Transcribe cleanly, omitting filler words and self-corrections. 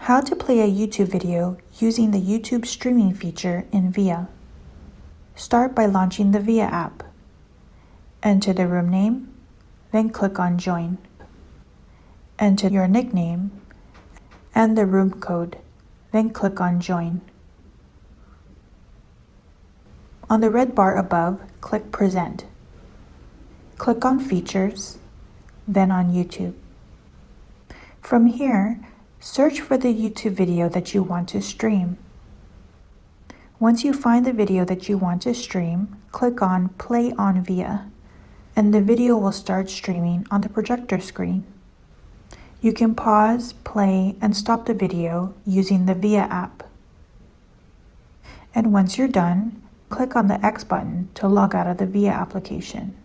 How to play a YouTube video using the YouTube streaming feature in VIA. Start by launching the VIA app. Enter the room name, then click on Join. Enter your nickname and the room code, then click on Join. On the red bar above, click Present. Click on Features, then on YouTube. From here, search for the YouTube video that you want to stream. Once you find the video that you want to stream, click on Play on VIA, and the video will start streaming on the projector screen. You can pause, play, and stop the video using the VIA app. And once you're done, click on the X button to log out of the VIA application.